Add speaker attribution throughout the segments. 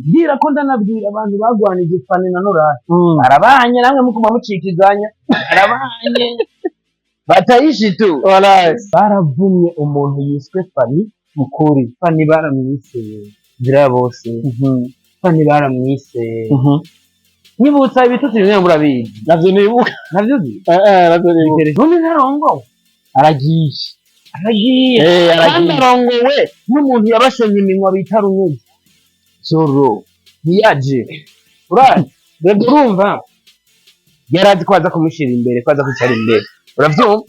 Speaker 1: Gira ko ndanabwira abantu bagwanije Fani na Norasi arabanye namwe mukuma mucikizanya arabanye batayishi tu baravumye umuntu yiswe Fani mukuri Fani baramwise zira bose Fani baramwise nibutsa ibitutsi bimwe murabizi navyo nibuka navyo none narongo aragiye kandi arongowe n'umuntu yabashenye iminwa bita Runyuzi Zoro niyaje urumva yarazi kwaza kumushira imbere kwaza kwicara imbere uravyumva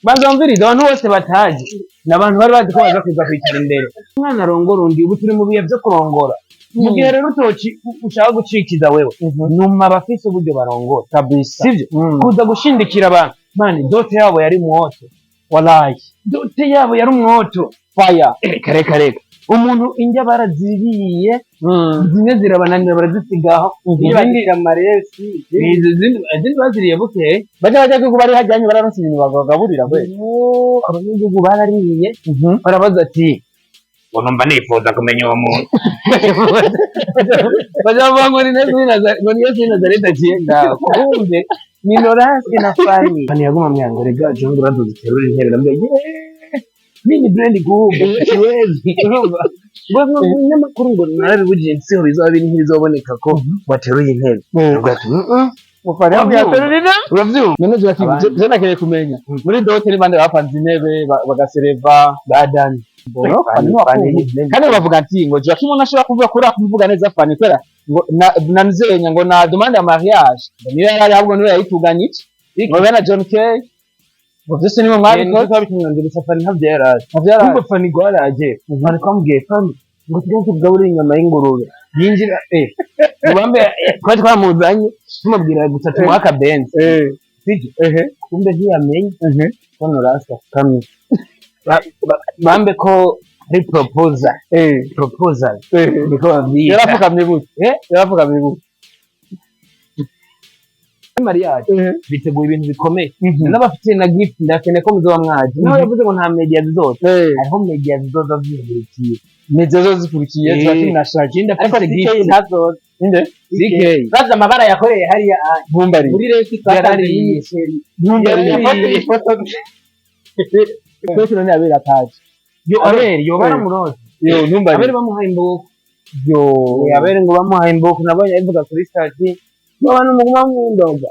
Speaker 1: bazomviriza abantu bose bataje n'abantu bari bazi ko baza kuza kwicara imbere umwana arongora undi ubu turi mu bihe byo kurongora mu gihe rero utoci ushaka gucikiza wewe numa bafise uburyo barongora kabisa sivyo kuza gushindikira abantu mani dote yabo yari mwoto wallahi dote yabo yari umwoto fire kare umuntu injya baraziriye zimwe zirabananira barazisigaho ibindi amaresi izindi baziriye buke baje ko bari hajyanye bararonse ibintu bagaburira kwe abanyagihugu barariye barabaza ati ngo mba nifuza kumenya uwo muntu bajavuga ngo ni Yesu Nazareti agenda kumbe ni Norasi na Fani yaguma myango rega jongo raduziterura intebe namwe mini brand gubu kiwezi urumva ngo nyamakuru ngo narabibugiye nsiho bizaba biri nk'izoboneka ko wateruye intebe ugati mufari yaterurira uravyumva none je nakeye kumenya muri dote n'ibande bapanze intebe bagasereva badani kandi bavuga ati ngo je kimwe nashobora kuvuga kuri akuvuga neza Fani kwera ngo nanzenya ngo na demande ya mariage niyo yari ahubwo niyo yayituganyije ngo bena John K Bose ni mwari ko tabikinyangira Fani ntavyaraje kuko Fani gwaraje Fani kwambwiye Fani ngo tujye kugaburira inyama y'ingurube yinjira ubambe kwa twamuzanye tumubwira gutatu mwaka benz sije kumbe ntiyamenye ko Norasi kamwe bambe ko ari proposal niko bavyita yarafukamye gute mariage biteguye ibintu bikomeye n'abafite na gift ndakene ko muzoba mwaje naho yavuze ngo nta media zose ariho media zizoza zihurikiye media zose zikurikiye twati na shaje ndafite gift ntazo inde DK baza amabara yakoreye hariya ntumbari muri resi kandi ntumbari ifoto kwese abera ataje yo baramuroze ntumbari abere bamuhaye imbuko abere ngo bamuhaye imbuko nabonye ivuga kuri stati Mwana muguma mundoga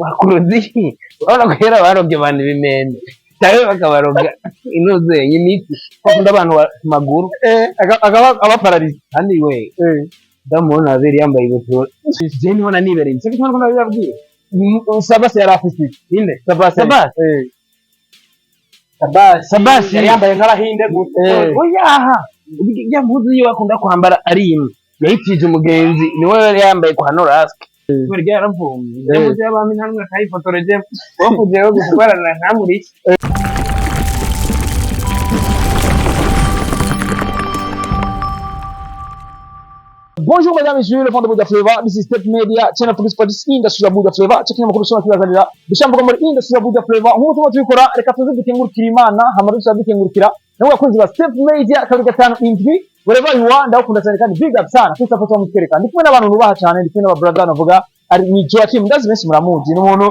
Speaker 1: bakuruzi urabona ko hera baroge abantu bimene tawe bakabaroga inoze y'imiti bakunda abantu maguru abapararize kandi we ndamubona abiri yambaye ibuto je nibona nibereye cyo cyangwa ko nabibabwiye Sabasi yari afite inde Sabasi yari yambaye nk'abahinde gute oyaha yambuze iyo bakunda kwambara ari imwe yahitije umugenzi niwe yari yambaye kwa Norasi burya yaravumye yavuze abantu ntamwe akayifotoreje bavugiye gukorana nkamuri Bonjour mesdames et messieurs, le fond de Buddha Flavor, this is Step Media, channel focus for this industry of Buddha Flavor, checking amakuru shoma kibazanira, bishambuka muri industry of Buddha Flavor, nk'uko tubikora, reka tuze dukengurukira Imana, hama dushaka dukengurukira, namwe bakunzi ba Step Media, kabiri gatanu indwi, wherever you are, ndakunda cyane kandi big up sana, twese afoto mutwereka, ndi kumwe n'abantu nubaha cyane, ndi kumwe n'ababrother navuga, ari ni Joachim, ndazi benshi muramuzi, n'umuntu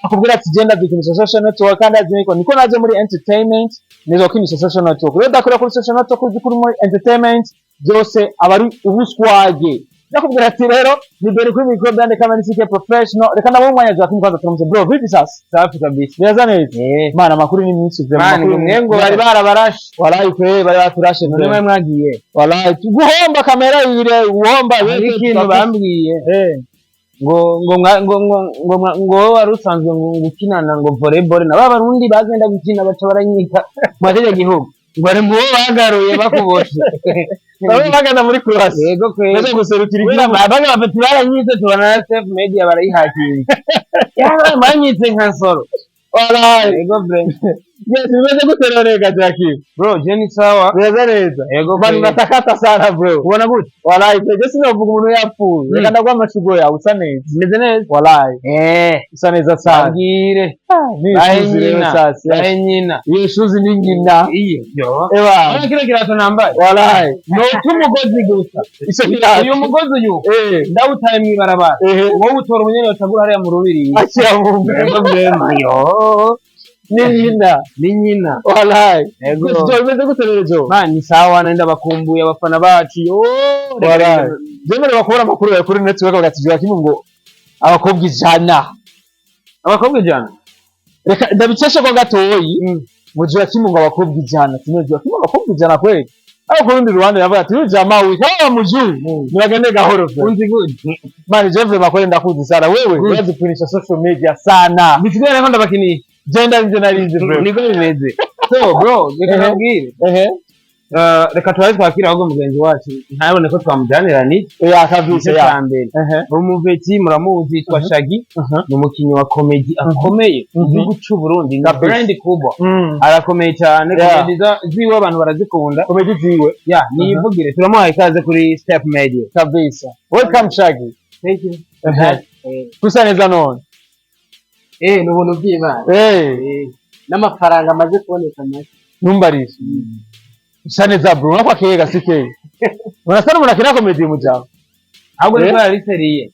Speaker 1: akubwira ati genda dukinisha social network kandi azi niko naje muri entertainment, nizo kinisha social network, rero dakora kuri social network kuri muri entertainment, byose abari ubuswaje nakubwira ati rero ni bere kuri micro brand kamera sike professional reka ndabo mwanya Joachim kwanza turumze bro vipi sasa safi kabisa neza neza mana makuru ni myinshi ze makuru mwengo bari barabarashe walayi kwe bari baturashe none mwagiye walayi tuguhomba kamera yire uhomba ikintu bambwiye ngo warusanzwe gukinana ngo volleyball na babarundi bagenda gukina baca baranyika mwateje gihugu bari mu bagaruye bakuboshe bari bagana muri class yego kweze guserukira igihugu babaga bafite baranyitse tubana na Step Media barayihakiye yaba manyitse nka soro wala yego bre
Speaker 2: Yes, nimeze kuterereka Jackie.
Speaker 1: Bro, Jenny sawa.
Speaker 2: Neza.
Speaker 1: Ego
Speaker 2: Bani natakata sana bro.
Speaker 1: ubona gute?
Speaker 2: Wallahi peje sinovuga umuntu yapfuye. Reka ndagwa amashugo yawe usa neza.
Speaker 1: Meze neza.
Speaker 2: Wallahi. Usa neza sana.
Speaker 1: Bagire.
Speaker 2: Ni nyina sasa.
Speaker 1: Nyina.
Speaker 2: Iyo shuzi ni nyina.
Speaker 1: Iyo.
Speaker 2: Ewa.
Speaker 1: Ona kile kirato nambaye.
Speaker 2: Wallahi.
Speaker 1: No tumugozi gusa.
Speaker 2: Iso kirato.
Speaker 1: Uyu mugozi uyu. Ndawutaye mwibarabara. Wowe utora umunyene utagura hariya mu rubiri.
Speaker 2: Akira mu mbemba.
Speaker 1: Yo. Ni nyina.
Speaker 2: Wallahi.
Speaker 1: Ego.
Speaker 2: Umeze gutererejo.
Speaker 1: Ni sawa naenda bakumbuye abafana bacu. Yo.
Speaker 2: Wallahi. Jemere bakora amakuru ya kuri network bagatijira kimwe ngo abakobwa ijana.
Speaker 1: Abakobwa ijana.
Speaker 2: Reka ndabiceshe ko gatoyi. Mujira kimwe ngo abakobwa ijana. Tinojira kimwe abakobwa ijana kweli. Aho kurundi Rwanda yavuga ati ujama we kama mujuru. Muragende gahoro.
Speaker 1: Unzi good.
Speaker 2: Mani Jeffrey makore ndakuzi sana. Wewe urazipunisha social media sana.
Speaker 1: Bisigare nako ndabakiniye.
Speaker 2: Gender nzi bro.
Speaker 1: Niko bimeze. So bro, reka nabwire. Reka twakira ahubwo mugenzi wacu ntabone ko twamujyanira ni
Speaker 2: yakavise
Speaker 1: ya mbere. Umuveti muramuzi twa Shaggy ni umukinyi wa comedy akomeye mu gihugu cy'u Burundi na brand kubwa arakomeye cyane comedy ziwe abantu barazikunda
Speaker 2: comedy ziwe
Speaker 1: niyivugire turamuhaye ikaze kuri Step Media
Speaker 2: kabisa. Welcome Shaggy.
Speaker 1: Thank you.
Speaker 2: Kusa neza none
Speaker 3: n'ubuntu bw'Imana n'amafaranga amaze kuboneka make
Speaker 2: numbarisha usa neza bro nako akeye gasike unasana munakina comedy mu jabo
Speaker 1: ahubwo ni kwa riseriye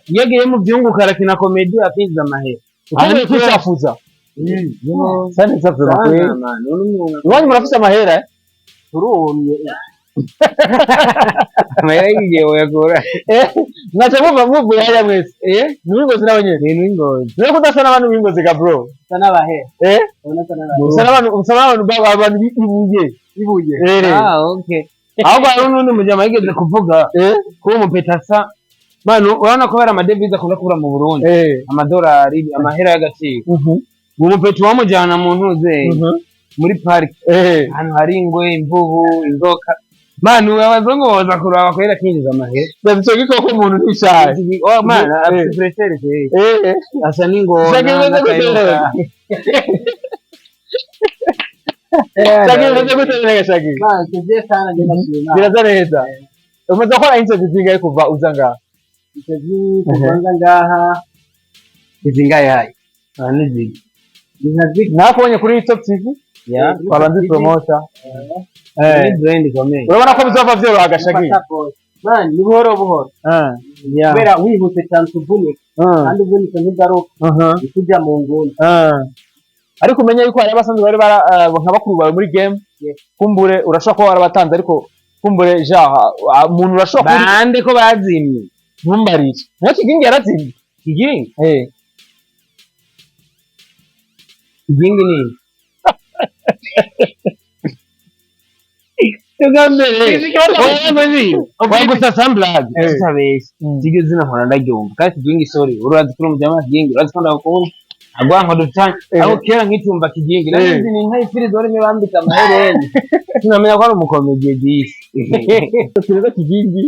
Speaker 1: yegeye mu byunguka arakina comedy akinjiza amahera
Speaker 2: ari kwisafuza sana neza bro none murafise amahera
Speaker 3: turumye
Speaker 1: amahera yigiye oyagora
Speaker 2: mwacha muvu yaya mwese n'ingozi nawe nyene n'ingozi rero kudasana abantu b'ingozi ga bro
Speaker 3: sana bahe
Speaker 2: usana abantu ibuye
Speaker 1: okay ahubwo hari n'undi mujama yigeze kuvuga ko umupetasa manu urabona ko bari amadevize akunda kubura mu Burundi amadolari amahera y'agaciro umupeti wamujyana mu ntuze muri park ahantu hari ingwe imvubu inzoka manu abazungu baza kuraba ko yarakinjiza amahera
Speaker 2: babyo giko ko umuntu nishaye
Speaker 1: mana pressure asa n'ingona
Speaker 2: Shaggy guterera Shaggy
Speaker 3: tuje sana ngenda shima
Speaker 2: biraza neza umaze gukora inzozi zingahe kuva uza ngaha
Speaker 3: kubanza ngaha
Speaker 1: izingahe hayi nizi
Speaker 2: nakubonye kuri Top TV wabanze promoter
Speaker 1: brand komeye
Speaker 2: urabona ko bizova byoroha Shaggy
Speaker 3: man ni buhoro kubera wihuse cyane tuvunika kandi uvunika nk'ingaruka ikujya mu nguni
Speaker 2: ariko umenya yuko hari abasanzwe bari nka bakuru bawe muri game kumbure urashobora kuba warabatanze ariko kumbure umuntu urashobora
Speaker 1: bande ko bazimye
Speaker 2: ntumbarije nta kigingi yarazimye
Speaker 1: kigingi kigingi ni gusa samblad sabese tige zina nkora ndagyumva kandi kigingi sorry urazi kuri umujama kigingi urazi ko ndakunda agwanko dutanye aho kera nkitumva kigingi nazi ni nka ifiri dore me bambika amahereni sinamenya ko ari umukomediye disi
Speaker 2: tureza kigingi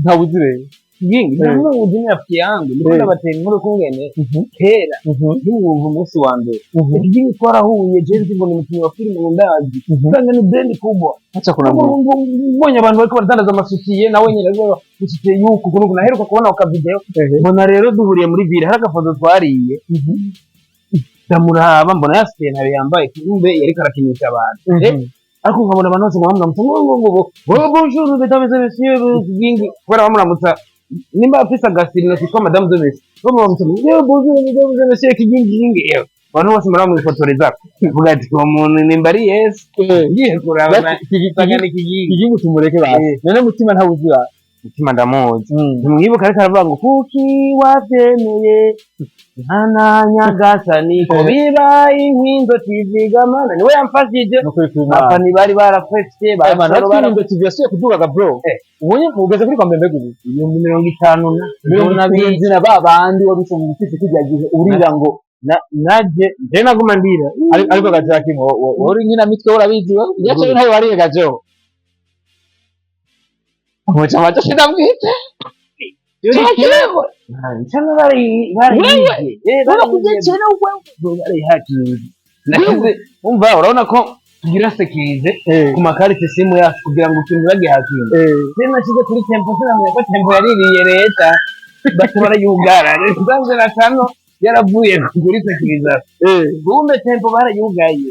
Speaker 2: ntawuzire
Speaker 1: kigingi namwe ujini rafiki yangu ndikunda batera inkuru kungene kera ntiwumva umunsi wa mbere kigingi twarahuye jenzi ngo ni umukinnyi wa filime ndazi kandi ni brand kubwa
Speaker 2: acha kuna
Speaker 1: mbonye abantu bariko baradandaza amasutiye nawe nyine rero usutiye yuko kunuko naheruka kubona ka video mbona rero duhuriye muri ville hari agafoto twariye ndamuraba mbona yasiye ntabe yambaye kumbe yari karakinisha abantu ariko nkabona abantu bose bamuramutsa ngo bonjour mesdames et messieurs kigingi kubera bamuramutsa nimba afise agasirino kitwa madame de Messi bamuramutsa bonjour mesdames et messieurs kigingi abantu bose muramufotoreza vuga ati uwo muntu nimba ari Yesu ngiye kuraba
Speaker 2: kigingi tumureke basi none mutima ntawuzira
Speaker 1: mutima ndamuzi ntimwibuka ariko aravuga ngo kuki wabyemeye Nana nyagasani ko bibaye inkinzo tizigamana niwe yamfashije apa ni bari barafeste
Speaker 2: barasoro barafeste tivyasuye kudugaga bro ubonye ugeze kuri kwambembe gubu
Speaker 1: 50
Speaker 2: na bizina babandi wabise mu gitisi kijyagize urira ngo
Speaker 1: naje je naguma ndira
Speaker 2: ariko gajaki uri nyina mitwe urabizi we yacho ntayo wariye gajo Moja macho shidamwite
Speaker 1: Chakirego nchana bari barakuze cyane ubwo bari hati nakize umva urabona ko tugira sekirize ku makarite simu yacu kugira ngo ikintu bagihakira rero nashyize kuri tempo sinamenye ko tempo yaririye leta batubara yugara nsanze na kano yaravuye kuri sekiriza bumbe tempo barayugaye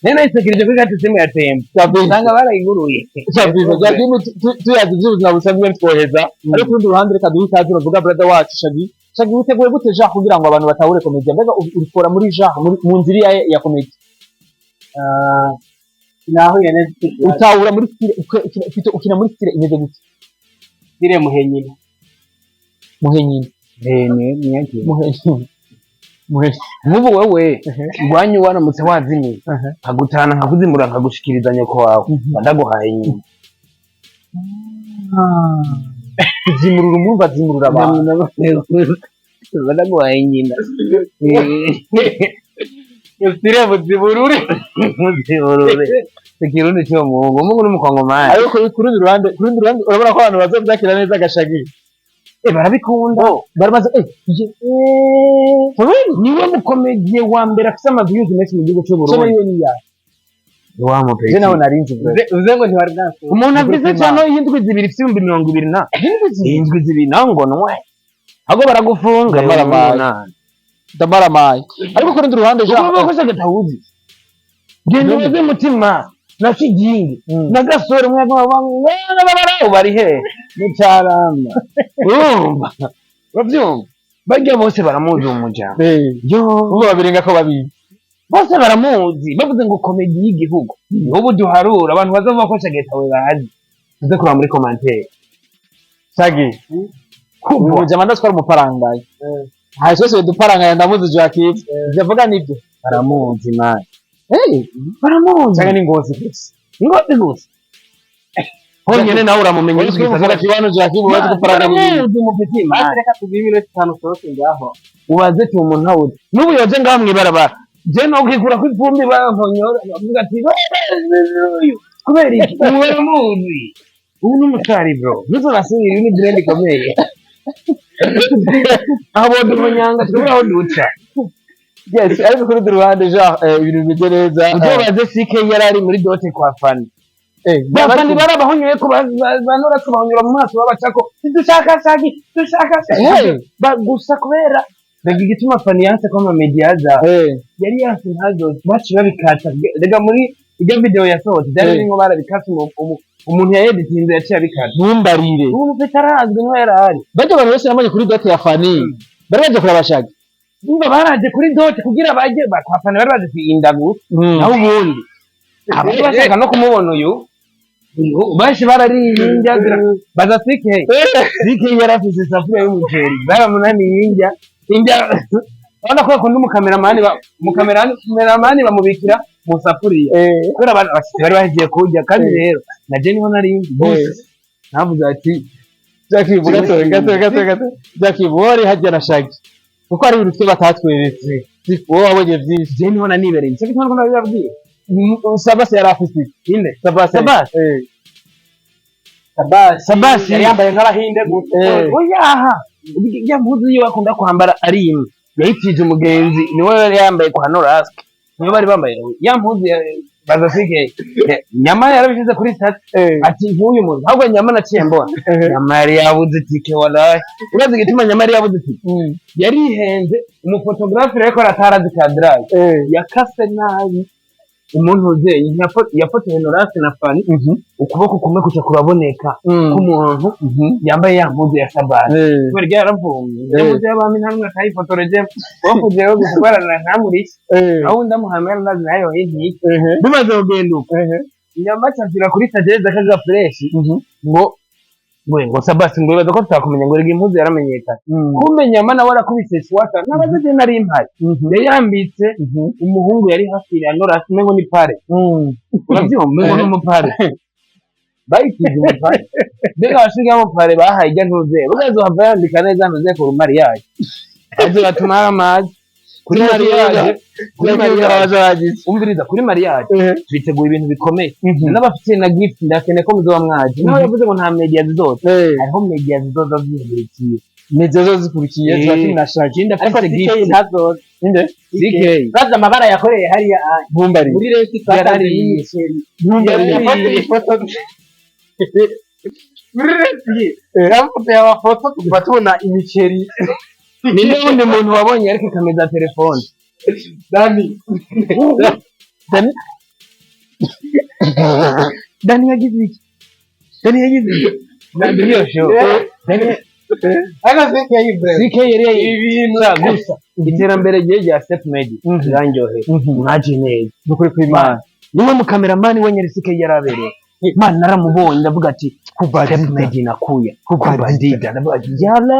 Speaker 1: nene sekirije kuri karite simu ya tempo usanga barayiguruye
Speaker 2: cyabizo byagiye tuyazi by'ubuzima busanzwe twoheza ariko kurundi ruhande reka duhitaje bavuga brother wacu Shagi witeguye gute ja kugira ngo abantu batahure comedy mbega urikora muri ja mu nziri ya comedy
Speaker 3: naho yaneze
Speaker 2: utahura muri ukina muri style imeze gute
Speaker 3: dire muhenyine
Speaker 1: nk'ubu wowe iwanyu waramutse wazimiye nkagutana nkakuzimura nkagushikiriza nyoko wawe ndaguhaye nyine
Speaker 2: zimurura umwumva zimurura abantu
Speaker 1: ndaguhaye nyine
Speaker 3: usire buziburure
Speaker 1: ikirundi cyo mungu n'umukongomani
Speaker 2: ariko kurundi ruhande urabona ko abantu bazobyakira neza agashagi
Speaker 1: barabikunda baramaze niwe mukomediye wa mbere afite amaviyuzi menshi mu gihugu cy'u Burundi
Speaker 2: je nawe narinzi
Speaker 3: uze ngo ntiwari bwanse
Speaker 1: umuntu afite cyane y'indwi zibiri ifite 220 na indwi zibiri nango nwe ahubwo baragufunga
Speaker 2: ndamaramaye ariko kurundi ruhande
Speaker 1: ja bakosha gatawuzi genda uze mutima na kigingi na gasore mwagwa bari he mucarama urumva bavyumva bajya bose baramuzi umujambo
Speaker 2: ubu babirenga ko babiri
Speaker 1: bose baramuzi bavuze ngo komedi y'igihugu ubu duharura abantu bazavuga ko Shagetawe bazi uze kuraba muri commentaire
Speaker 2: Shagi umujambo ndaswara umuparangaye hashose duparangaya ndamuzi Joaquin ndavuga nibyo
Speaker 1: baramuzi man baramuzi
Speaker 2: cyane ni ngozi
Speaker 1: gusa honyine nawe uramumenye
Speaker 2: gisagara kibano Joaquin ubaze guparangaya
Speaker 1: umupeti
Speaker 3: man reka tubibire 5 sose ngaho
Speaker 1: ubaze tu umuntu nawe nubu yoje ngaho mwibarabara je no kwikura kw'ipfumbi bamponyora bavuga ati kubera iki baramuzi ubu n'umutari bro nizo nasubira ni brand ikomeye abo dumanyanga turaho duca
Speaker 2: yes ariko kuri ruhande ja ibintu bimeze neza
Speaker 1: ibyo baze CK yarari muri dote kwa fani bafani barabahonyeye ko banora kubahonyura mu maso babacako dushaka bagusa kubera rega igituma fani yanse ko ama media za yari yanse ntazo baci babikata rega muri iyo video yasohotse byari ngo barabikata umuntu yayeditinze yaciye abikata
Speaker 2: ntumbarire
Speaker 1: umuntu petarazwe niho yarari
Speaker 2: bajya abantu bose namanye kuri dote ya fani bari baje kurabashaka
Speaker 1: Umva baraje kuri dote kugira baje bakwafana bari baje kwindagu naho ubundi abandi bashaka no kumubona uyu bashi bararirinda baza sike yarafise safuriya y'umuceri baramunani yinja Bana kwa kundi umukameramani bamubikira mu safuriya kubera bari bagiye kurya kandi rero naje niho nari navuze ati
Speaker 2: Jackie gato Jackie bori hajya na Shagi kuko ari ibintu twe batatweretse wowe wabonye byinshi
Speaker 1: je niho nanibereye cyo bituma ko nabibabwiye
Speaker 2: Sabasi yari afite
Speaker 1: inde
Speaker 3: Sabasi yari yambaye nk'abahinde
Speaker 1: oyaha ya mpuzu yiwe akunda kwambara ari imwe yayitije umugenzi niwe yari yambaye kwa Norask niwe bari bambaye ya mpuzu bazasige nyama yarabishize kuri stat ati nk'uyu muntu ahubwo nyama naciye mbona nyama yari yabuze tike wallahi urazi gituma nyama yari yabuze tike yari henze umufotografe reko ratarazi kadrage yakase nabi umuntu uze yafotoye Norask na Fani ukuboko kumwe kuca kuraboneka k'umuntu yambaye ya mpuzu ya Sabasi kubera yaravumye yamuze y'abami ntamwe akayifotoreje bakujeho gukorana nkamuri aho ndamuhamera ndazi nayo yinti bimaze kugenduka nyama cyazira kuri tageze kaga fresh ngo Sabasi ngo baza ko tutakumenya ngo rege impuzu yaramenyekana kumenya nyama wara kubise swata nabaze nari impari yambitse umuhungu yari hafi ya Norask ngo ni pare urabyumva ngo n'umupare bayitije umupare mbega bashiga mu pare bahaye ijya ntuze bugazo hava yandika neza ntuze ku mariage aje batumara amazi kuri mariage umviriza kuri mariage biteguye ibintu bikomeye n'abafite na gift ndakene ko muzo mwaje naho yavuze ngo nta media zose ariho media zizoza zihurikiye
Speaker 2: mezo zo zikurikiye tuba nashaka
Speaker 1: ikindi
Speaker 3: ariko
Speaker 1: afite
Speaker 3: CK
Speaker 1: gift
Speaker 3: ntazo
Speaker 2: inde
Speaker 1: CK
Speaker 3: baza amabara yakoreye hariya
Speaker 2: Bumbari
Speaker 3: muri resi twatanze y'imiceri yafoto ifoto muri resi yafoto y'abafoto tuba tubona imiceri
Speaker 1: ni n'undi muntu wabonye ariko ikameza telefone Dani yagize iki ntabwo iyo show Dani
Speaker 3: ariko CK yibrand
Speaker 1: CK yari ibintu gusa iterambere rya Step Made ranjohe mwaje neza
Speaker 2: dukuri kw'Imana
Speaker 1: niwe mukameramani we nyiri CK yarabereye man naramubonye ndavuga ati kuva Step Made nakuya kuva ndida ndavuga ati yala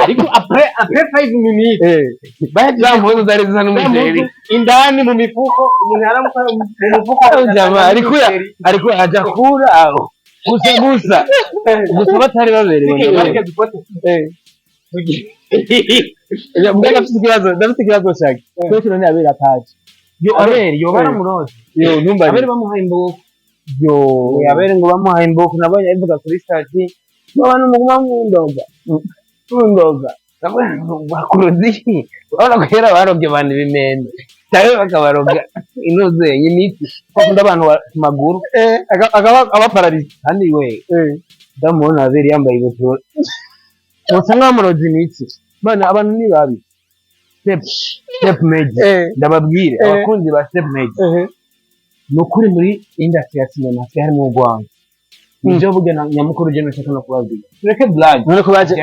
Speaker 3: ariko après 5 minutes
Speaker 1: zamvuzo zari zisa n'umuceri
Speaker 3: indani mu mifuko umuntu yaramuka mu mifuko
Speaker 1: jamaa ariko ajya kura aho gusa batari baberewe
Speaker 2: ndafite ikibazo cyane cyo none abera ataje
Speaker 1: yo baramuroze
Speaker 2: yo numva
Speaker 1: abere bamuhaye imbuko yo abere ngo bamuhaye imbuko nabonye avuga kuri stati n'abantu muguma mundoga bakuruzi urabona ko yera barobye abantu bimende cyangwa bakabaroga inoze y'imiti bakunda abantu ku maguru
Speaker 2: aba paralise
Speaker 1: kandi we ndamubona abere yambaye ibutura gusa nk'amurozi n'iki bana abantu ni babi Step Made ndababwire abakunzi ba Step Made nukuri muri industry ya cinema harimo urwango nibyo burya nyamukuru je nashaka no kubabwira tureke blague
Speaker 2: none ko baje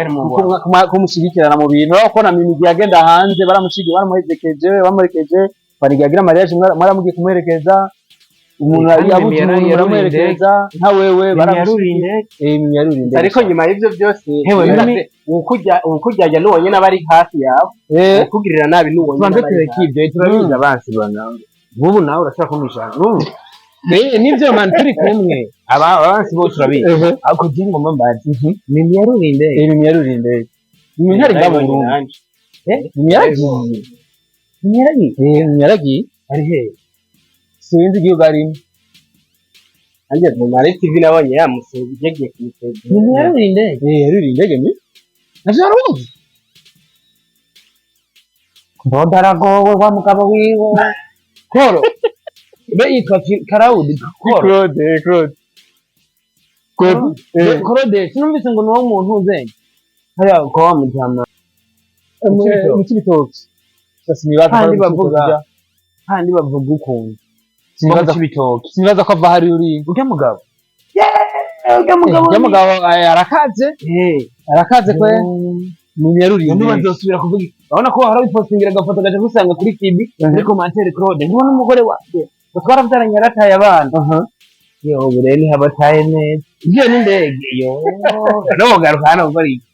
Speaker 2: kumushyigikirana mu bintu ko na mimi yagenda hanze baramushigiye baramuherekeje bamuherekeje barigagira mariage mwaramugiye kumuherekeza umuntu yabuze umuntu baramuherekeza nka wewe
Speaker 1: bararurinde
Speaker 2: yarurinde
Speaker 3: ariko nyuma y'ibyo byose ukujyajya n'uwonye n'abari hafi yawe ukugirira nabi n'uwonye
Speaker 1: n'abari hafi yawe turabizi abansi bana bubu nawe urashaka kumishana nibyo man turi kumwe abansi bose turabizi ariko jingo mbazi mimi yarurinde mimi ntari ngabo Burundi Nyaragi ari he
Speaker 2: sinzi igihugu arimo
Speaker 3: anjye mu mare TV nabonye yamuseze yagiye kumuseze
Speaker 1: mimi yarurinde
Speaker 2: ni
Speaker 1: najaruzi ndodaragowe wa mugabo wiwe koro be yitwa Claude Claude sinumvise ngo nuwo muntu uzenye hariya ko wamujyama
Speaker 2: mu kibitoki
Speaker 1: kandi bavuga ukuntu
Speaker 2: sinibaza ko ava hari uri
Speaker 1: urya mugabo
Speaker 2: arakaze kwe mu nyarurinde
Speaker 1: niba nzosubira kuvuga urabona ko hari bipostingira agafoto gaje gusanga kuri kibi muri commentaire Claude ntibona umugore wawe twarabyaranye yarataye abana yo bureni habataye neza ibyo ni ndege yo no mugaruka hano gukora iki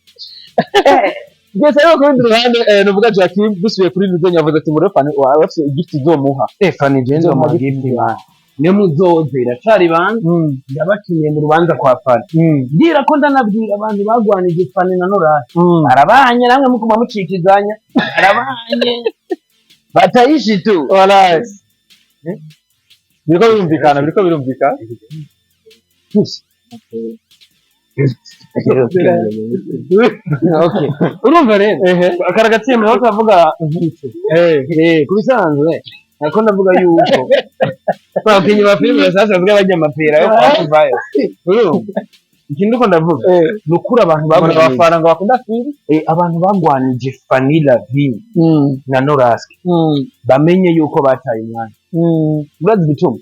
Speaker 2: byose rero ku rundi ruhande nuvuga Joachim dusubiye kuri Nuzenya yavuze ati muri fani wafite igiti zomuha
Speaker 1: Stefani Jenzo mu gift man ne muzoze iracari bana yabakinye mu rubanza kwa fani ndira ko ndanabwira abantu bagwanije fani na Norasi arabanye namwe mukuma mucikizanya arabanye batayishitu
Speaker 2: walasi biriko birumvikana
Speaker 1: okay urumva rero akaragatsiyemo aho kavuga kubisanzwe ariko ndavuga yuko bakinyi ba filime sasa bavuga bajya amapera yo kwabayo urumva ikindi ko ndavuga nukura abantu bagwana abafaranga bakunda filime abantu bagwanije Vanilla Vin na Norasi bamenye yuko bataye umwanya urazi bituma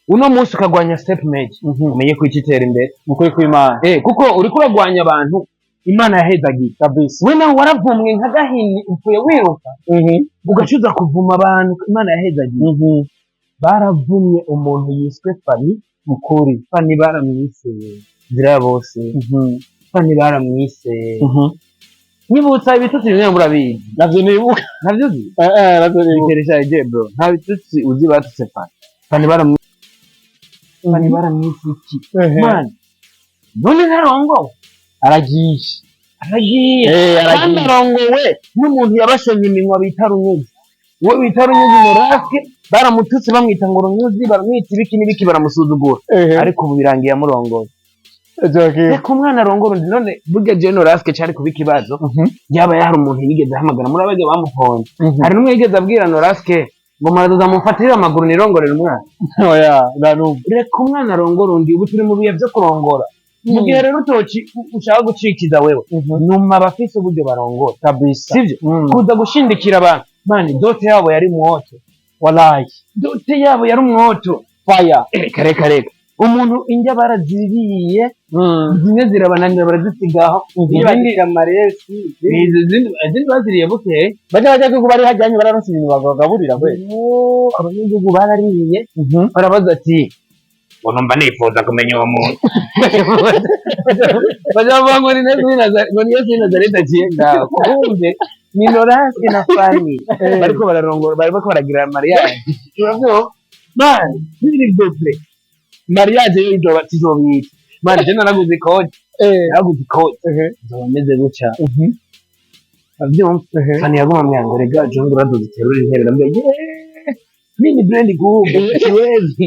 Speaker 1: uno munsi ukagwanya Step Made umenye ko ikitera imbere
Speaker 2: mukuri kw'Imana
Speaker 1: kuko uri kuragwanya abantu Imana yahezagiye kabisa we nawe waravumwe nka gahini upfuye wiruka ugacuza kuvuma abantu Imana yahezagiye baravumye umuntu yiswe Fani mukuri Fani baramwise zira bose Fani baramwise nibutsa ibitutsi bimwe murabizi
Speaker 2: navyo nibuka
Speaker 1: navyo bikeresha ije bro nta bitutsi uzi batutse Fani baramwise Fani baramwise iki man none ntarongo
Speaker 2: aragiye
Speaker 1: kandi arongowe n'umuntu yabashenye iminwa bita Runyuzi uwo bita Runyuzi Norasi baramututse bamwita ngo Runyuzi baramwita ibiki n'ibiki baramusuzugura ariko ubu birangiye amurongoye reka umwana arongora undi none burya General cyari kuba ikibazo yaba yari umuntu yigeze ahamagara muri abajya bamufonze hari n'umwe yigeze abwira Noraske ngo maraduza mufatire amaguru nirongorera umwana
Speaker 2: oya nanu
Speaker 1: reka umwana arongora undi ubu turi mu bihe byo kurongora mu gihe rero utoki ushaka gucikiza wewe numa bafise uburyo barongora
Speaker 2: kabisa
Speaker 1: sivyo kuza gushindikira abantu mani dote yabo yari mwoto
Speaker 2: wallahi
Speaker 1: dote yabo yari mwoto
Speaker 2: fire
Speaker 1: reka umuntu injya baraziriye zimwe zirabananira barazisigaho
Speaker 3: ibindi amaresi
Speaker 1: izindi baziriye bukeye
Speaker 2: bajya kuko bari hajyanye bararonse ibintu bagagaburira kwe
Speaker 1: abanyagihugu barariye barabaza ati ngo numva nifuza kumenya uwo muntu bavuga ngo ni Yesu w'i Nazareti aciye ngaho kumbe ni Noraske na Fanny bariko bararongora bariko baragira mariage urabyo man biri dope mariage yo ido batizobita man je naraguze ikote nzomeze guca abyo Fanny yaguma mwango rega jongo raduze teruri intebe ndambe mini brand group kiwezi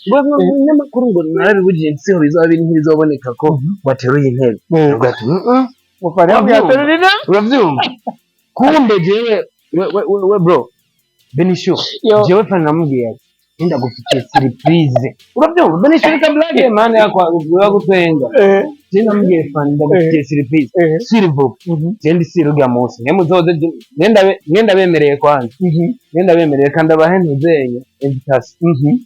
Speaker 1: ngo n'amakuru ngo narabibugiye nsiho bizaba biri nk'ibizoboneka ko wateruye intebe ugati
Speaker 2: ufari yaterurina
Speaker 1: uravyumva kumbe jewe we bro Benisho jewe Fanny namubwiye enda gufitiye surprise uravyumva Benisho reka blague man yakwa gutwenga je namubwiye Fanny ndagufitiye surprise siribo jendi siruga munsi nemuzoze ngenda bemereye kwanza ngenda bemereye kandi abahentuzenye invitation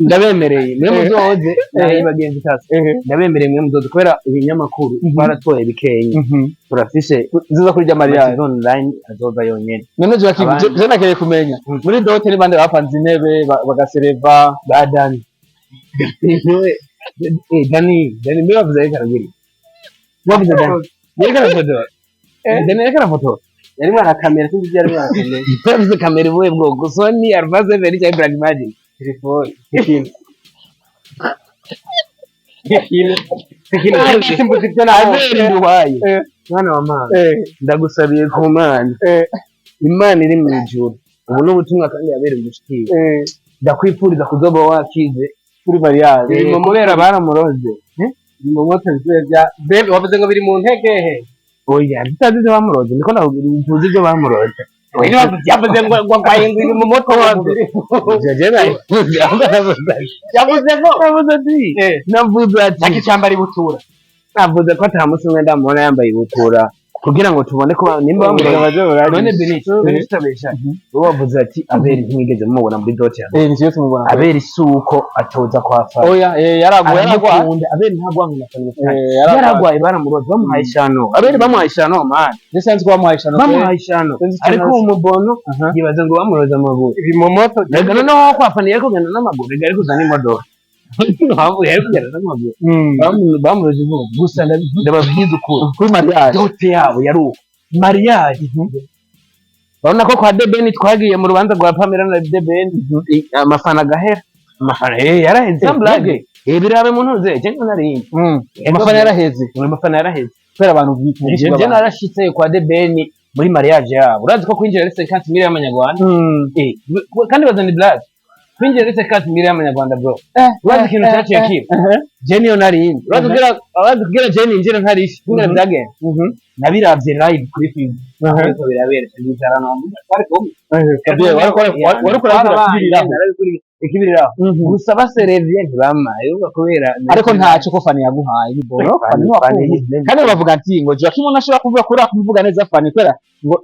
Speaker 1: ndabemereye mwe muzoze nayibagiye invitation ndabemereye mwe muzoze kubera ibinyamakuru baratoye bikenya turafise
Speaker 2: ziza kurya mariage
Speaker 1: online azoza yonyene
Speaker 2: none je nakeye kumenya muri dote ni bande bapanze intebe bagasereva
Speaker 1: badani Dani mbe bavuze karagiri bavuze Dani yekara foto Dani yekara foto
Speaker 3: yari mwana kamera sinzi byari mwana kamera
Speaker 1: bavuze kamera buwe bwo Sony Alpha very cya Black Magic
Speaker 3: telefone ikintu
Speaker 1: simbuze cyane azeri nduwaye mwana wa mama ndagusabiye ku Mana Imana iri mu ijuru ubu n'ubutumwa kandi yabereye umushikiri ndakwifuriza kuzoba wakize kuri mariage mu mubera baramuroze
Speaker 3: mu moto bya bebe wavuze ngo biri mu ntegehe
Speaker 1: oya bitazi byo bamuroze niko navuze ibyo bamuroze
Speaker 3: oya yavuze ngo kwayingu iri mu moto wawe
Speaker 1: jeje nayo
Speaker 3: yavuze
Speaker 1: navuze ati
Speaker 3: akicambara ibutura
Speaker 1: navuze ko atamusi umwe ndamubona yambaye ibutura kugira ngo tubone ko nimba bamuroze none Benisho wavuze ati aberi ntimwigeze mumubona muri dote
Speaker 2: ni cyo tumubona
Speaker 1: aberi suko atoza kwa Fanny
Speaker 2: oya yaragwaye
Speaker 1: aberi ntagwanga na Fanny yaragwaye baramuroze bamuhaye ishano aberi bamuhaye ishano man
Speaker 2: desanze ko bamuhaye ishano
Speaker 1: bamuhaye ishano ariko umubono yibaza ngo bamuroze amaguru
Speaker 3: ibi mu moto
Speaker 1: rega noneho kwa Fanny yari kugenda n'amaguru rega ari kuzana imodoka yari kugenda n'amaguru bamuroze gusa ndababwiza ukuri
Speaker 2: kuri mariage
Speaker 1: dote yabo yari uko mariage urabona ko kwa Debeni twagiye mu rubanza rwa Pamela na Debeni amafana gahera amafana yaraheze blague birabe mu ntuze cyangwa narindi
Speaker 2: amafana yaraheze
Speaker 1: kubera abantu bwite je narashitse kwa Debeni muri mariage yabo urazi ko kwinjira ari 50 million y'amanyarwanda kandi bazani blague kwinjira ari 50 million y'amanyarwanda bro urazi ikintu cyaciye kiba je niyo narindi urazi kugira je ninjira ntarishi kugira byagenda nabiravye live kuri film ariko birabera cyane ikibiriraho gusa baserevye ntibamaye kubera
Speaker 2: ariko ntacyo ko Fanny yaguhaye bibono kandi bavuga ati ngo Joachim nashobora kuvuga kuri akuvuga neza Fanny kwera ngo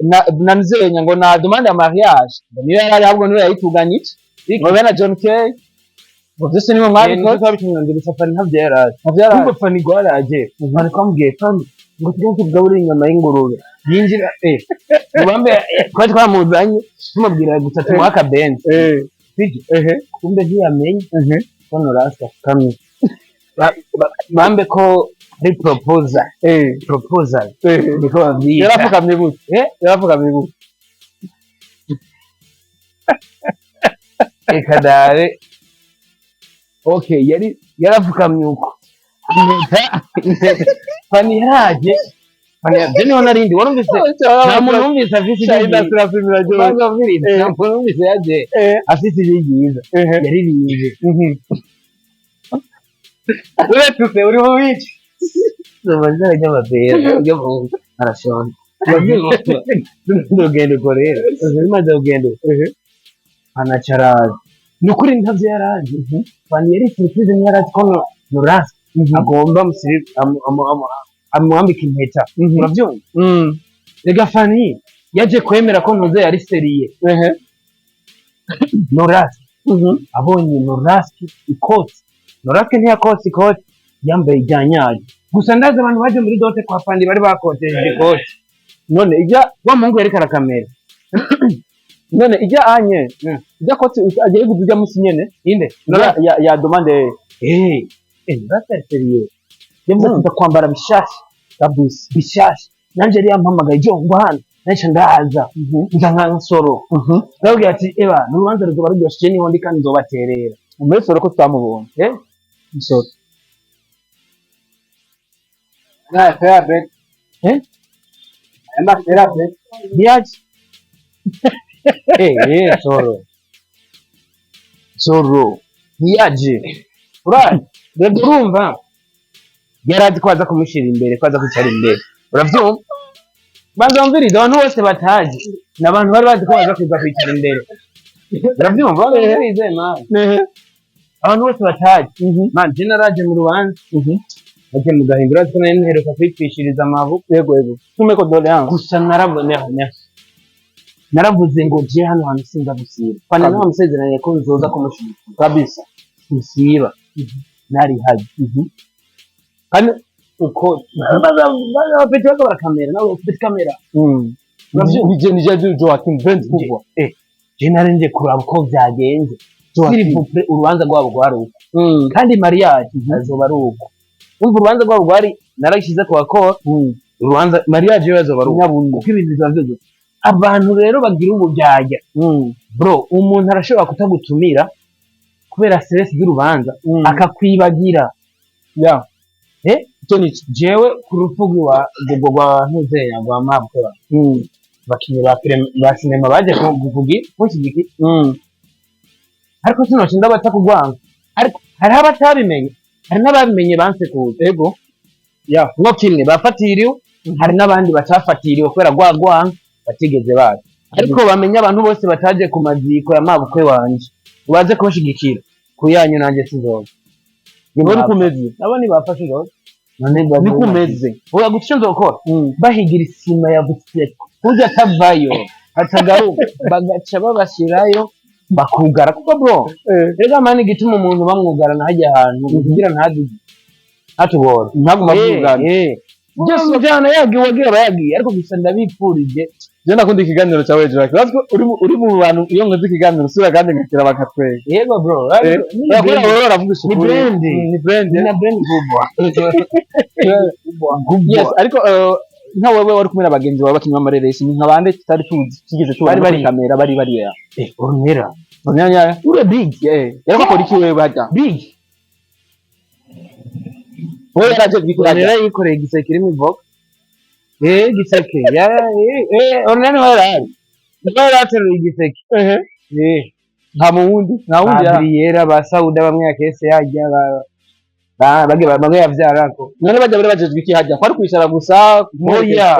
Speaker 2: nanzenya ngo na demande ya mariage niyo yari ahubwo niyo yayituganye ngo bena John K ngo byose niwe mwari ko
Speaker 1: twabikinyanze gusa Fanny ntavyara ngo Fanny gwaraje mwana kwambwiye Fanny ngo tujye kugaburira inyama y'ingurube yinjira mubambe kwa twamuzanye tumubwira gusa tumuhaka benz kumbe ntiyamenye ko Noraske kamwe bambe ko ari proposal niko bavyita
Speaker 2: yarafukamye gute
Speaker 1: ekadare okay yarafukamye uko Fanny yaraje Fanny yaje niho narindi warumvise nta muntu wumvise afise yaje afise ibyiza yari biye
Speaker 3: uretuse uri mu biki
Speaker 1: Zobazara ry'amapera ryo mu arashonje. Ndogendo korera. Maze ugendo. Anacharaza. Nukuri ntavyo yarazi. Fani yari surprise yarazi ko Noras agomba musiri amwambika impeta. Uravyumva? Rega Fani yaje kwemera ko ntuze yari seriye. Noras. Abonye Noras ikoti. Noras ntiyakotse ikoti yambaye ijyanyaje. Gusa ndaza abantu baje muri dote kwa Fani bari bakoteje ikoti. None ijya wa mungu yerekana kamera.
Speaker 2: None ijya anye ijya koti agiye guduja musinyene
Speaker 1: Inde
Speaker 2: ya demande
Speaker 1: Noras seriye.
Speaker 2: yemwe kwambara bishasha
Speaker 1: Kabisa bishasha. Nanje yari yampamagaye jongo hano. Naca ndaza. Nzanga nsoro. Ndabwiye ati eba n'urubanza ruzoba ruryoshe niho ndi kandi nzobaterera.
Speaker 2: umesoro ko twamubonye
Speaker 1: Nsoro.
Speaker 3: na fair bet ema fair bet
Speaker 1: Biaje. Soro. Biaje. Rego urumva. Yarazi kwaza kumushira imbere, kwaza kwicara imbere. Uravyumva? Banza mviriza abantu bose bataje. Nabantu bari bazi ko baza kuza kwicara imbere. Uravyumva? Barize man. Abantu bose bataje. Man, naraje mu rubanza. Ati mugahindura ko nari nheruka kwipfishiriza amabuko.
Speaker 2: Yego tume ko dole yangu
Speaker 1: Gusa naravuze ngo je hano hantu sinza gusiba. Fana nawe musezeranye ko nzoza kumushira.
Speaker 2: kabisa
Speaker 1: Musiba. Nari haji. Kandi uko bapeti wako barakamera nawe ufite kamera.
Speaker 2: nije Joaquin Brent kuva
Speaker 1: Je narenje kuraba uko byagenze. S'il vous plaît urubanza rwabo rwaruko. Kandi mariage azoba ruko. Umva urubanza rwabo rwari narashize kwa ko urubanza mariage yo azoba ruko. Uko ibintu bizavyo. Abantu rero bagira ubujyajya. Bro umuntu arashobora kutagutumira kubera stress y'urubanza akakwibagira.
Speaker 2: ya
Speaker 1: Toni jewe ku rufugu wa gwa ntuzenya rwa mabukora. Bakinyi ba cinema baje kuvugi kushigiki. Ariko sino cinda bata kugwanga. Ariko hari abatabimenye. Hari n'ababimenye banse kuza.
Speaker 2: ego
Speaker 1: Ngo kimwe bafatiriwe, hari n'abandi bacafatiriwe kubera gwagwanga batigeze baje. Ariko bamenye abantu bose bataje ku maziko ya mabukwe wanje. Ubaze kubashigikira. Kuyanyu nanje sizoza.
Speaker 2: Nibona kumeze
Speaker 1: Nabone bafashe rero.
Speaker 2: nikumeze
Speaker 1: Oya gucyo ndokora. Bahigira isima ya butseko. Kujya tavayo. Atagaruka bagaca babashirayo bakugara kuko bro. Rega mani gituma umuntu bamwugara nahajya ahantu kugira ntadije. Atubora.
Speaker 2: ntaguma kugana
Speaker 1: Byose byana yagiye bayagiye ariko gusa ndabipfurije.
Speaker 2: je nakunda ikiganiro cyawe Joaquin batwo uri mu bantu iyo nkoze ikiganiro sura kandi ngakira bakatwege
Speaker 1: Yego bro.
Speaker 2: yakora wowe uravuga
Speaker 1: Ni brand.
Speaker 2: ni brand
Speaker 1: Na brand kubwa.
Speaker 2: yes ariko nka wewe wari kumwe n'abagenzi bawe bakinywa amareresi ni nkabande tutari tugeze tubari
Speaker 1: bari
Speaker 2: kamera bari ya
Speaker 1: Ornera.
Speaker 2: onyanya
Speaker 1: Ure big.
Speaker 2: yariko kora iki wewe bajya
Speaker 1: Big.
Speaker 2: wewe yaje bikora
Speaker 1: Ornera yikoreye igiseke kirimo ivoka. Giseke. Ornera warari. Ndabara ateruye igiseke.
Speaker 2: nta wundi
Speaker 1: Yera ba Sauda bamwe yakese yajya bamwe yavyarako.
Speaker 2: none bajya bari bajejwe iki hajya kwari kwishara gusa
Speaker 1: Oya.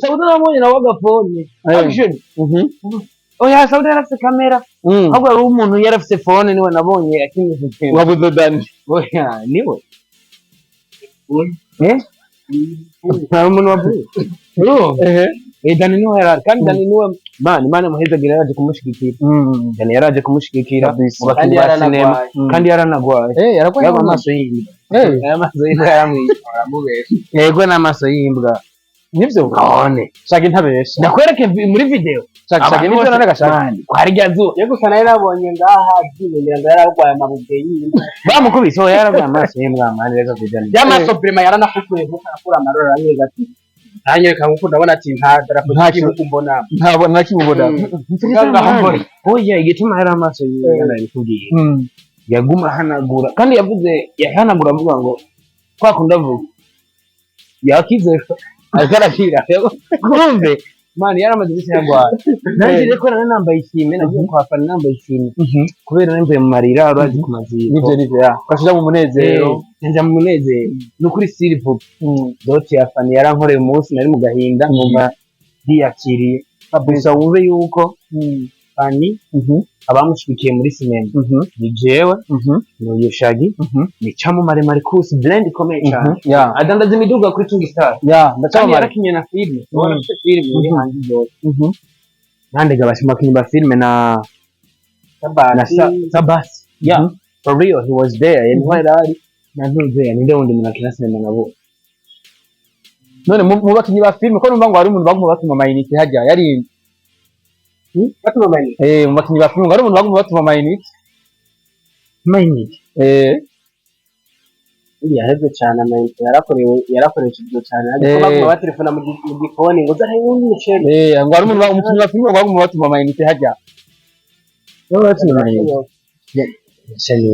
Speaker 1: Sauda namubonye nawe agafone. Action. Oya Sauda yarafise kamera. Ahubwo ari umuntu yarafise phone niwe nabonye akimeze.
Speaker 2: wabuze Dani
Speaker 1: Oya niwe. Nta umuntu wavuye. Dani niwe yarari kandi Dani niwe Imana muhezagira yaraje kumushigikira. Dani yaraje kumushigikira mu bakinyi ba sinema kandi yaranagwaye.
Speaker 2: yaragwaye
Speaker 1: Yaba amaso y'imbwa. Amaso y'imbwa yaramwitwara mubesha. Yego n'amaso y'imbwa.
Speaker 2: nivyo
Speaker 1: None
Speaker 2: shaka intabesha
Speaker 1: ndakwereke muri video.
Speaker 2: shaka nivyo none gashaka
Speaker 1: Kwari ryazo.
Speaker 3: yo gusa nayo nabonye ngaha byingira ngo yararwaye amabuye y'imba
Speaker 1: Bamukubise ho yaragwaye amaso y'imbwa mani reka kujana.
Speaker 3: y'amaso prima yaranafukuye nkuko akura amarora aranyega ati nanyereka nkuko ndabona ati nta darapo cy'igihugu mbona
Speaker 2: ntabona nakimubona
Speaker 1: Oya igituma yari amaso y'imbwa narikugiye. Yaguma hanagura kandi yavuze yahanagura avuga ngo kwakunda vuga yakizesha akarakira kumbe mani yaramaze gushyirwa nanjye reko nambaye ishimwe nagiye kwafana nambaye ishimwe kubera nimvuye mu marira arazi kumazira
Speaker 2: nivyo ya kashija mu munezero
Speaker 1: njya mu munezero no kuri silver doti ya fani yarankoreye umunsi nari mu gahinda ngomba ndiyakiriye kabisa wumve yuko fani abamushikiye muri sinema ni jewe n'uyu Shaggy ni Chamo Maremare Kusi blend ikomeye cyane adandaza imiduga kuri King Star ndacamo yarakinye na filme uretse filme iri hanze yose nande gabashima kinyba filme na Sabas for real he was there and where are navuze ninde wundi munakina sinema nabo
Speaker 2: none mu bakinyi ba filme ko numva ngo hari umuntu baguma batuma mayinite hajya yari
Speaker 3: batuma mayinite
Speaker 2: mu bakinyi ba filme hari umuntu baguma batuma mayinite
Speaker 3: yahebye cyane amayinite yarakoreshejwe cyane ariko baguma batelefona mu gikoni ngo zara yundi miceri
Speaker 2: ngo hari umuntu umukinyi wa filme baguma batuma mayinite hajya
Speaker 1: batuma mayinite cyane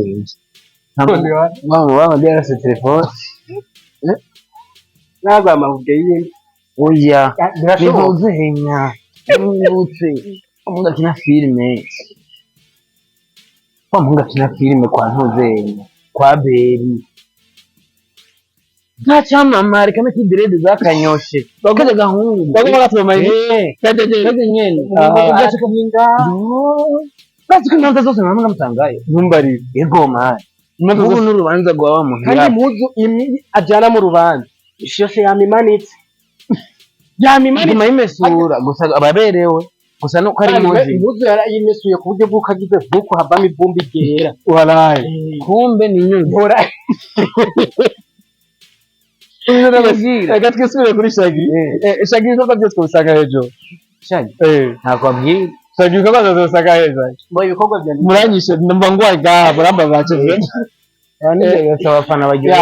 Speaker 1: mama biara sa telefone
Speaker 3: naza mavuge yindi
Speaker 1: oya bivuze henya n'utse umuntu akina filme kwa ntuzenya kwa Beri nta cyamamare kamwe kidirede zakanyoshe bakaje gahungu
Speaker 2: baguma batuma mayinite
Speaker 1: kaje nyene gace kuhinga kaje kunanza zose namwe mutangaye
Speaker 2: ntumbari
Speaker 1: yego mari ubu n'urubanza rwa wa muntu
Speaker 3: kandi muzu imwe ajana mu rubanza ishose yamimanitse
Speaker 1: nyuma y'imesura gusa ababerewe gusa no kari
Speaker 3: muzu yarayimesuye ku buryo bw'ukagize bw'uko havamo ivumbi ryera
Speaker 2: waraye
Speaker 1: kumbe ni nyuzi
Speaker 2: reka twisubire kuri Shaggy Shaggy ibikorwa byose twabisanga hejuru
Speaker 1: Shaggy ntabwo abwira
Speaker 2: Shaggy ibikorwa byose twabisanga hejuru
Speaker 3: ibikorwa byanjye
Speaker 2: muranyishe numva ngwaga murambabaje
Speaker 1: yose abafana bagira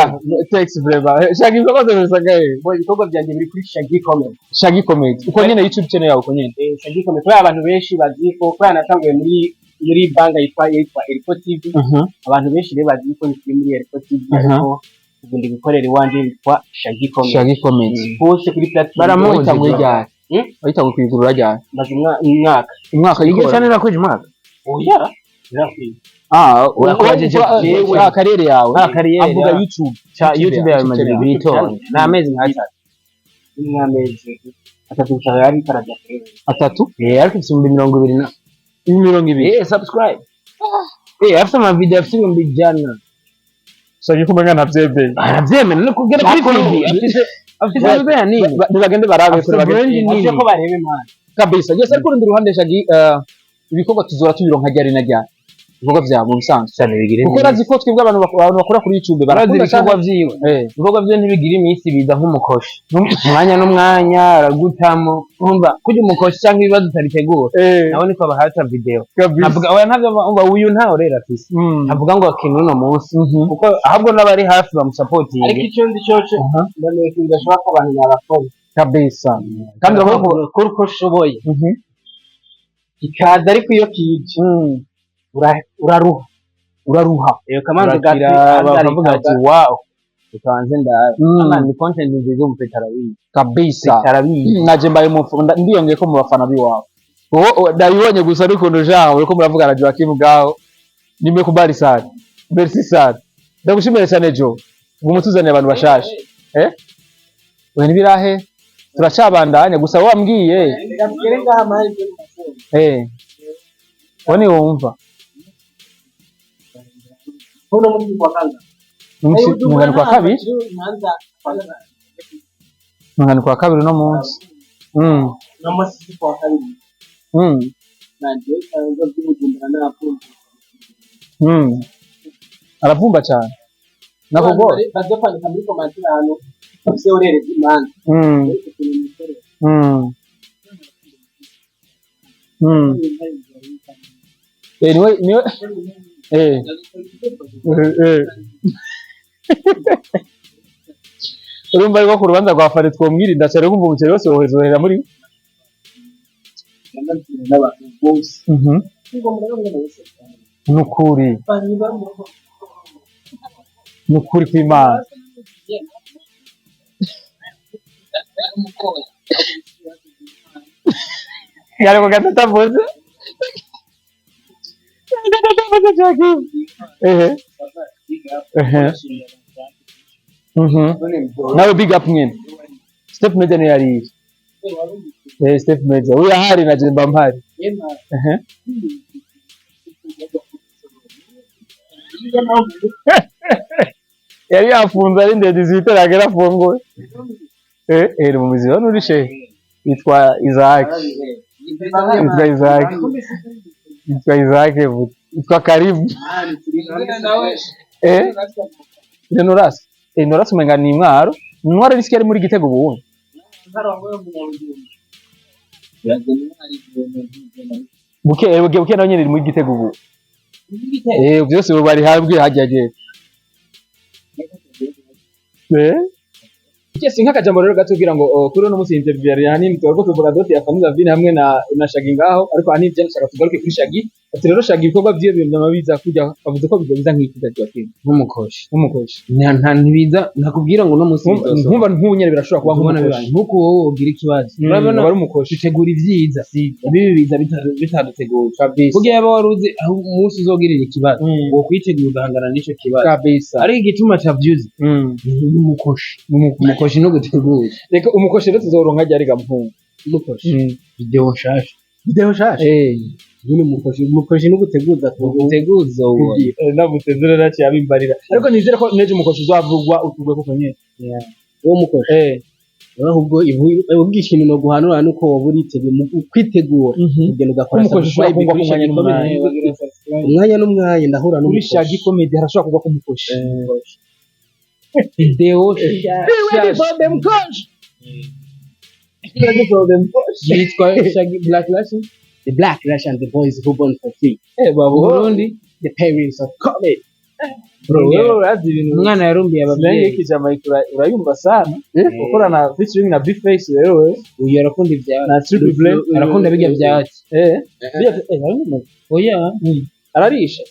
Speaker 2: tex breva Shaggy ibikorwa byose twabisanga hejuru
Speaker 3: ibikorwa byanjye biri kuri
Speaker 2: Shaggy Comedy uko nyene YouTube channel yawe uko nyene
Speaker 3: Shaggy Comedy kwa abantu benshi baziko kwa natanguye muri banga yitwa Elfo TV abantu benshi rero baziko ni muri Elfo TV ariko ubundi bikorera iwanje yitwa Shaggy
Speaker 2: Comedy
Speaker 3: hose kuri platform
Speaker 2: baramuhita mwijyana bahita kwigurura ryane
Speaker 3: maze umwaka
Speaker 1: yigiye cyane nakuje umwaka
Speaker 3: oya rafi
Speaker 1: urakojeje
Speaker 2: karere yawe
Speaker 1: avuga
Speaker 2: YouTube
Speaker 1: yawe maze bitonda na amezi nk'atatu
Speaker 3: atatu cyari karajya
Speaker 2: atatu
Speaker 1: ariko ifite
Speaker 2: 220
Speaker 1: subscribe afite ama video afite ibihumbi ijana
Speaker 2: Shaggy kumenya ntavyemeye
Speaker 1: aravyemera no kugera kuri TV afite bya nini
Speaker 2: nibagende barabe
Speaker 1: kuri bagende
Speaker 3: ko barebe imana
Speaker 2: kabisa yes ariko ndi ruhande Shaggy ibikorwa tuzora tubironka ryari na ryari ibikorwa vya mu bisanzwe cyane bigire kuko razi ko twebwe abantu bakora kuri YouTube
Speaker 1: barakunda ibikorwa vyiwe ibikorwa vyo ntibigira iminsi biza nk'umukoshi umwanya n'umwanya aragutamo umva kujya umukoshi cyangwa ibibazo utaritegura nawe niko bahata video navuga oya ntabwo uyu ntaho rero afise navuga ngo akina uno munsi kuko ahubwo n'abari hafi bamusapotinga
Speaker 3: ariko icyo ndi cyoce ndameye ndashaka abantu n'abakora
Speaker 2: kabisa
Speaker 3: kandi bakora uko ushoboye ikaza ariko iyo kije uraruha
Speaker 1: iyo kamanzi bakavuga ati wow ukanze ndara ni content nziza mu petarabi
Speaker 2: kabisa naje mbaye mufunda ndiyongeye ko mu bafana biwawe ndabibonye gusa ariko ndojawe ko muravuga na Joachim gaho nimekubali sana merci sana ndagushimira cyane Jo umutuzaniye abantu bashashe we nibirahe turacabandanya gusa wambwiye wone wumva
Speaker 3: Hono muri kwa kanga.
Speaker 2: Mungana kwa kabiri? Mungana kwa kabiri no munsi.
Speaker 3: Namasisi kwa kabiri. Nanje cyangwa by'ubujumbura n'abafunze.
Speaker 2: Aravumba cyane. Nako go.
Speaker 3: Baje kwandika muri komantire hano. Bafise orere z'imana.
Speaker 2: Niwe urumva ariko ku rubanza rwa Fari twomwirinda cyane kumva umuceri wose wohereza muri nukuri kw'Imana Ngale ko gatatavuze. Gatatavuze Joachim. Nawe big up nyene. Step Major ni yari. Step Major. Uya hari na Jemba Mpari. Yari yafunze ari ndende zitaragera afunguwe. Mu muziro nurishe yitwa Isaac. Yitwa Karim. Noras umenga ni Mwaro. Mwaro risiki ari muri Gitego ubundi. Buke nawe nyene muri Gitego ubu. Byose bari habwe hajyaje. Ikesi nk'akajambo rero gatubwira ngo kuri no musi interview yari hani twego tuvuga doti ya Family Vine hamwe na Shaggy ngaho ariko hani byo nshaka tugaruke kuri Shaggy ati rero Shaggy ibikorwa byiye byamabiza kujya bavuze ko biza nk'ikida cyake nk'umukoshi nta ntibiza nakubwira ngo no musi nkumva nk'ubunyere birashobora kuba nk'umukoshi nkuko wowe ugira ikibazo urabona bari umukoshi utegura ivyiza ibi biza bitadutegura kabisa kugira yaba waruzi aho umunsi uzogirira ikibazo ngo kwitegura ugahangana n'ico kibazo kabisa ari igituma cha views umukoshi no gutegura reka umukoshi rero tuzoronka ryari gampungu umukoshi video nshasha nyine umukoshi no guteguza namutegura naci abimbarira ariko nizere ko neje umukoshi uzavugwa utugwe koko nyene uwo mukoshi ahubwo ubwishimo no guhanura nuko waburiteguye mu kwitegura kugenda ugakora umukoshi ushobora kugwa ku mwanya n'umwanya ndahura n'umukoshi Shaggy comedy harashobora kugwa ku mukoshi video Shaggy The Black Russian, the boys who born for free. Burundi, the parents of comedy. Bro, umwana yarumbiye ababyeyi y'ikijama urayumva sana ukora na featuring na Big Face wewe uyu arakunda ibya na Triple Play arakunda bijya byaki oya ararisha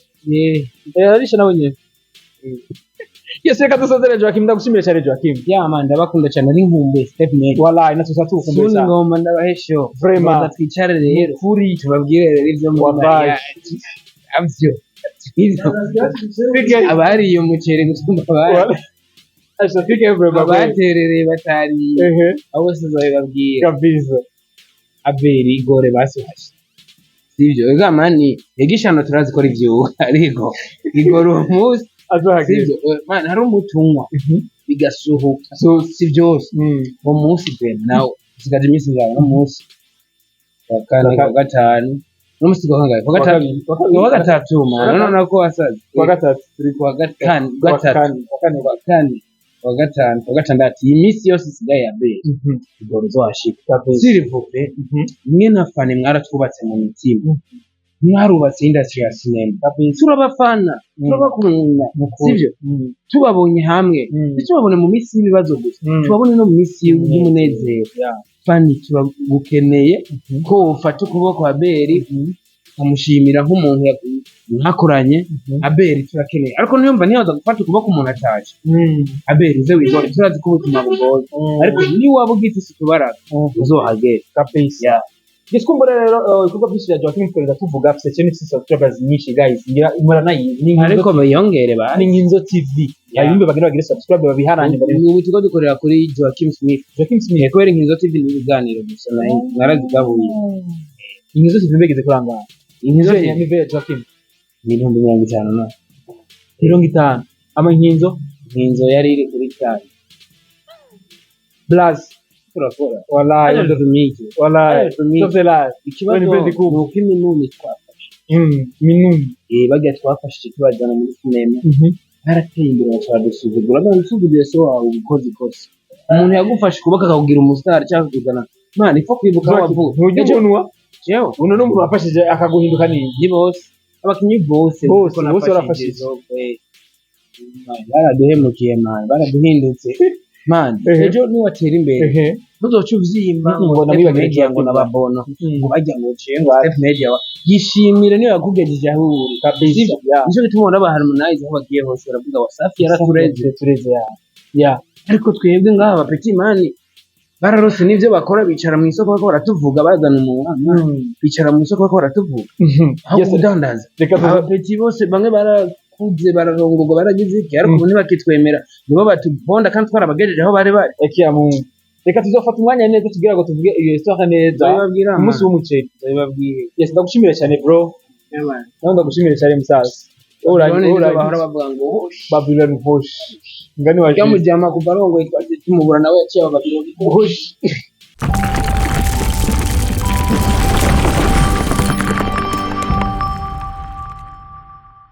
Speaker 2: ararisha nawe nyine Yes, reka dusozere Joachim ndagushimira cyane Joachim. Man ndabakunda cyane n'inkumbe Step Major. Wallahi natwe tukumbuye cyane. Ngoma ndabahesho. Vraiment twicare rero kuri tubabwire rero ibyo mu wallahi. Abyo. Abari iyo mucere gusumba abari. Asha fike everybody. Abaterere batari. Abo sizabibabwira. Kabisa. Aberi gore basihashe. Sivyo ega mani egishano turazikora ivyo ariko igoro umunsi azohagije man hari umutumwa bigasohoka so si byose uwo munsi pe nawe sigaje iminsi ngaho no munsi wa gatanu no munsi gohangaye wa gatatu man none ko wasaze wa gatatu turi kwa gatanu wa gatandatu iminsi yose sigaye ya be igoro zohashika sirivupe mwe nafane mwaratwubatse mu mitima mwarubatse industry ya cinema turabafana turabakunda sivyo tubabonye hamwe tubabone mu minsi y'ibibazo gusa tubabone no mu minsi y'umunezero fani turagukeneye ko ufata ukuboko Abeli amushimira nk'umuntu mwakoranye Abeli turakeneye ariko niyumva ntiyaza gufata ukuboko umuntu ataje Abeli ze wigore turazi ko ubuzima bugoye ariko ni waba ugite situbaraga uzohagera kapesi Diskumbura rero kuko byinshi ya Joachim twenda tuvuga afite ni subscribers nyinshi guys ngira imura nayi ni ariko bayongere ba ni Nkinzo TV yayumbe bagire subscribe babiharanye bari mu tugo dukorera kuri Joachim Smith ko ari Nkinzo TV ni biganiro gusa narazigabuye Nkinzo TV mbegeze kuranga Nkinzo ya mive Joachim ni 50 na 50 ama Nkinzo yari iri kuri cyane Blast Fora. Wallahi ndumiki. Wallahi tofela ikibazo nuko iminuni twafashe. Minuni bajya twafashe kibajana muri sinema. Barateye imbere cyadusuzugura bansugudye so wawe ubukozi kose. Umuntu yagufashe kubaka akakugira umustar cyangwa kugana. Man ifo kwibuka wavuga. Ntujye unwa. Jewe uno n'umuntu wafashije akaguhinduka ni bose. Abakinyi bose barafashije. Baraduhemukiye man baraduhindutse. Man ejo niwatera imbere muzoca uvyimba ngo nabibagiye ngo nababono ngo bajya mu cengo Step Major yishimire niyo yakugejeje aho uri kabisa nico gituma ubona Harmonize aho bagiye hose baravuga Wasafi yaratureze ya ariko twebwe ngaha Petit Man
Speaker 1: bararose n'ivyo bakora bicara mu isoko bako baratuvuga bazana umuntu bicara mu isoko bako baratuvuga aho kudandaza abapeti bose bamwe barakuze bararongorwa baragize iki ariko ubu ntibakitwemera nibo batubonda kandi twarabagejeje aho bari bari
Speaker 2: reka tuzofata umwanya neza tugira ngo tuvuge iyo histoire neza umunsi w'umuceri
Speaker 1: bababwire
Speaker 2: yes ndagushimira cyane bro nawe ndagushimira cyane musaza
Speaker 1: bahora bavuga ngo
Speaker 2: Babylon Hosh ngani waje
Speaker 1: yamujyama kuva arongoye twaje tumubura nawe yaciye ababiro
Speaker 2: Hosh